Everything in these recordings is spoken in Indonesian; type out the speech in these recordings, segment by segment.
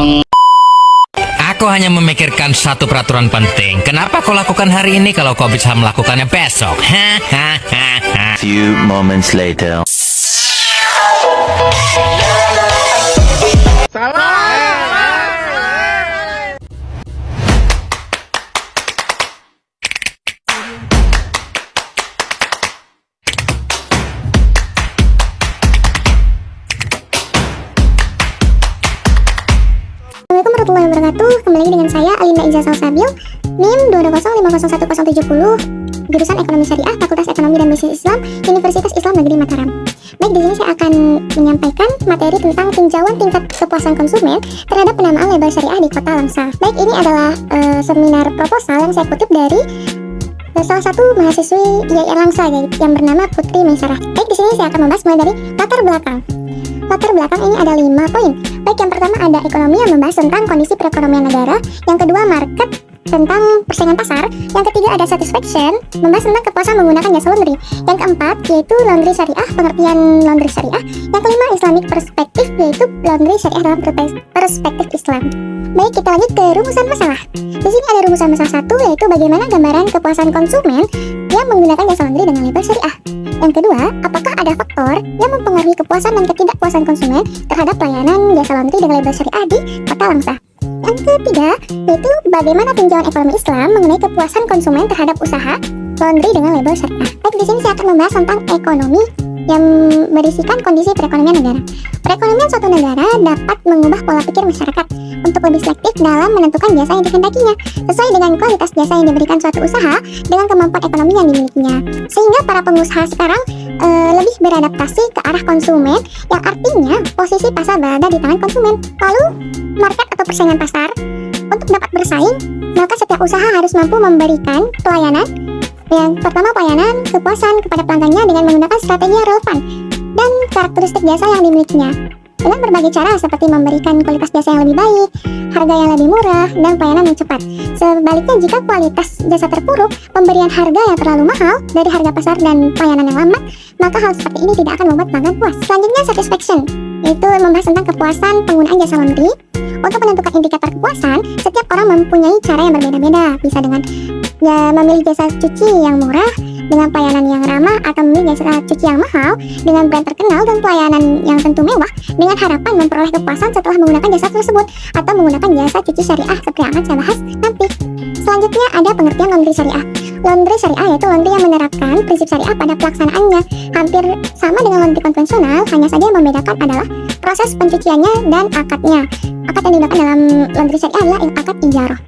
Aku hanya memikirkan satu peraturan penting. Kenapa kau lakukan hari ini kalau kau bisa melakukannya besok? Few moments later. Assalamualaikum warahmatullahi wabarakatuh. Kembali lagi dengan saya Alinda Iza Salsabil, NIM 22050011070, jurusan Ekonomi Syariah, Fakultas Ekonomi dan Bisnis Islam, Universitas Islam Negeri Mataram. Baik, di sini saya akan menyampaikan materi tentang tinjauan tingkat kepuasan konsumen terhadap penamaan label syariah di Kota Langsa. Baik, ini adalah seminar proposal yang saya kutip dari salah satu mahasiswi IAIN Langsa yang bernama Putri Maisarah. Baik, di sini saya akan membahas mulai dari latar belakang. Latar belakang ini ada 5 poin. Baik, yang pertama ada ekonomi yang membahas tentang kondisi perekonomian negara. Yang kedua market, tentang persaingan pasar. Yang ketiga ada satisfaction, membahas tentang kepuasan menggunakan jasa laundry. Yang keempat yaitu laundry syariah, pengertian laundry syariah. Yang kelima Islamic perspektif, yaitu laundry syariah dalam perspektif Islam. Baik, kita lanjut ke rumusan masalah. Di sini ada rumusan masalah 1, yaitu bagaimana gambaran kepuasan konsumen yang menggunakan jasa laundry dengan label syariah. Yang kedua, apakah ada faktor yang mempengaruhi kepuasan dan ketidakpuasan konsumen terhadap layanan jasa laundry dengan label syariah di Kota Langsa. Yang ketiga, yaitu bagaimana tinjauan ekonomi Islam mengenai kepuasan konsumen terhadap usaha laundry dengan label syariah. Baik, di sini saya akan membahas tentang ekonomi yang berisikan kondisi perekonomian negara. Perekonomian suatu negara dapat mengubah pola pikir masyarakat untuk lebih selektif dalam menentukan jasa yang dikehendakinya sesuai dengan kualitas jasa yang diberikan suatu usaha dengan kemampuan ekonomi yang dimilikinya. Sehingga para pengusaha sekarang lebih beradaptasi ke arah konsumen, yang artinya posisi pasar berada di tangan konsumen. Lalu market atau persaingan pasar, untuk dapat bersaing maka setiap usaha harus mampu memberikan pelayanan. Yang pertama, pelayanan kepuasan kepada pelanggannya dengan menggunakan strategi yang relevan dan karakteristik jasa yang dimilikinya dengan berbagai cara seperti memberikan kualitas jasa yang lebih baik, harga yang lebih murah, dan pelayanan yang cepat. Sebaliknya, jika kualitas jasa terpuruk, pemberian harga yang terlalu mahal dari harga pasar dan pelayanan yang lambat, maka hal seperti ini tidak akan membuat pelanggan puas. Selanjutnya, satisfaction, yaitu membahas tentang kepuasan penggunaan jasa laundry. Untuk menentukan indikator kepuasan, setiap orang mempunyai cara yang berbeda-beda, bisa dengan memilih jasa cuci yang murah dengan pelayanan yang ramah, atau memilih jasa cuci yang mahal dengan brand terkenal dan pelayanan yang tentu mewah dengan harapan memperoleh kepuasan setelah menggunakan jasa tersebut, atau menggunakan jasa cuci syariah seperti yang akan saya bahas nanti. Selanjutnya ada pengertian laundry syariah. Laundry syariah yaitu laundry yang menerapkan prinsip syariah pada pelaksanaannya, hampir sama dengan laundry konvensional, hanya saja yang membedakan adalah proses pencuciannya dan akadnya. Akad yang digunakan dalam laundry syariah adalah akad ijarah.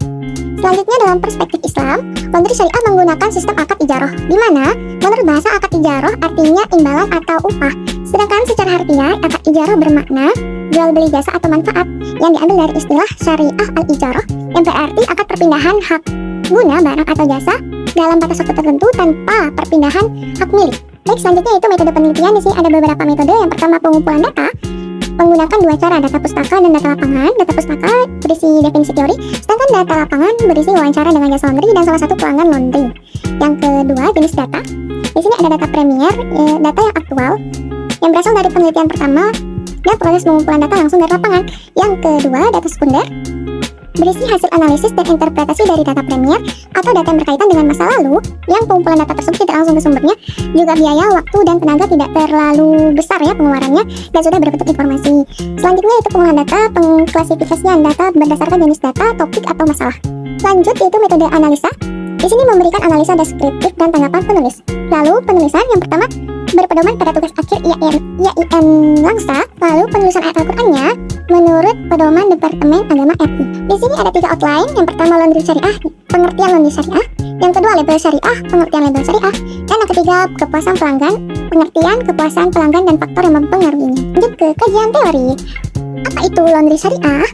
Selanjutnya, dalam perspektif Islam, laundry syariah menggunakan sistem akad ijarah, di mana menurut bahasa akad ijarah artinya imbalan atau upah. Sedangkan secara harfiah, akad ijarah bermakna jual beli jasa atau manfaat yang diambil dari istilah syariah al-ijarah, yang berarti akad perpindahan hak guna barang atau jasa dalam batas waktu tertentu tanpa perpindahan hak milik. Baik, selanjutnya itu metode penelitian. Di sini ada beberapa metode. Yang pertama, pengumpulan data menggunakan 2 cara, data pustaka dan data lapangan. Data pustaka berisi definisi teori, sedangkan data lapangan berisi wawancara dengan jasa laundry dan salah satu pelanggan laundry. Yang kedua, jenis data. Di sini ada data premier, data yang aktual yang berasal dari penelitian pertama dan proses pengumpulan data langsung dari lapangan. Yang kedua, data sekunder berisi hasil analisis dan interpretasi dari data premier atau data yang berkaitan dengan masa lalu yang pengumpulan data tersebut tidak langsung ke sumbernya, juga biaya, waktu, dan tenaga tidak terlalu besar ya pengeluarannya, dan sudah berbentuk informasi. Selanjutnya itu pengolahan data, pengklasifikasian data berdasarkan jenis data, topik, atau masalah. Lanjut itu metode analisa. Di sini memberikan analisa deskriptif dan tanggapan penulis. Lalu penulisan yang pertama berpedoman pada tugas akhir IAIN Langsa. Lalu penulisan ayat Al-Qur'annya menurut pedoman Departemen Agama RI. Di sini ada 3 outline. Yang pertama laundry syariah, pengertian laundry syariah. Yang kedua label syariah, pengertian label syariah. Dan yang ketiga kepuasan pelanggan, pengertian kepuasan pelanggan dan faktor yang mempengaruhinya. Lanjut ke kajian teori. Apa itu laundry syariah?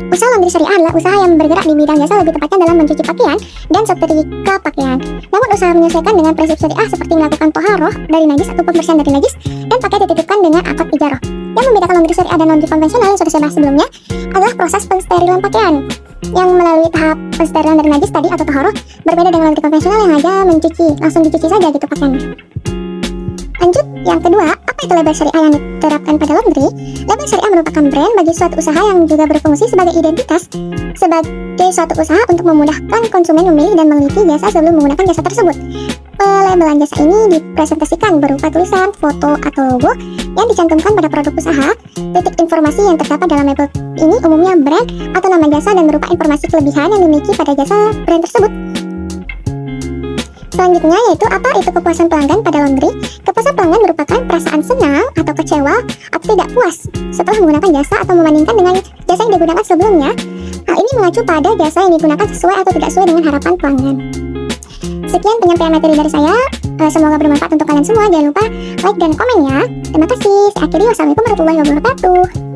Usaha laundry syariah adalah usaha yang bergerak di bidang jasa, lebih tepatnya dalam mencuci pakaian dan setrika pakaian. Namun usaha menyesuaikan dengan prinsip syariah seperti melakukan toharoh dari najis atau pembersihan dari najis dan pakai dititipkan dengan akad ijarah. Yang membedakan laundry syariah dan laundry konvensional yang sudah saya bahas sebelumnya adalah proses pensterilan pakaian yang melalui tahap pensterilan dari najis tadi atau toharoh, berbeda dengan laundry konvensional yang hanya mencuci, langsung dicuci saja gitu pakaiannya. Lanjut, Yang kedua, apa itu label syariah yang diterapkan pada laundry? Label syariah merupakan brand bagi suatu usaha yang juga berfungsi sebagai identitas sebagai suatu usaha untuk memudahkan konsumen memilih dan meneliti jasa sebelum menggunakan jasa tersebut. Pelabelan jasa ini dipresentasikan berupa tulisan, foto, atau logo yang dicantumkan pada produk usaha. Titik informasi yang terdapat dalam label ini umumnya brand atau nama jasa dan berupa informasi kelebihan yang dimiliki pada jasa brand tersebut. Selanjutnya yaitu apa itu kepuasan pelanggan pada laundry. Kepuasan pelanggan merupakan perasaan senang atau kecewa atau tidak puas setelah menggunakan jasa atau membandingkan dengan jasa yang digunakan sebelumnya. Hal ini mengacu pada jasa yang digunakan sesuai atau tidak sesuai dengan harapan pelanggan. Sekian penyampaian materi dari saya. Semoga bermanfaat untuk kalian semua. Jangan lupa like dan komen ya. Terima kasih. Saya akhiri. Wassalamualaikum warahmatullahi wabarakatuh.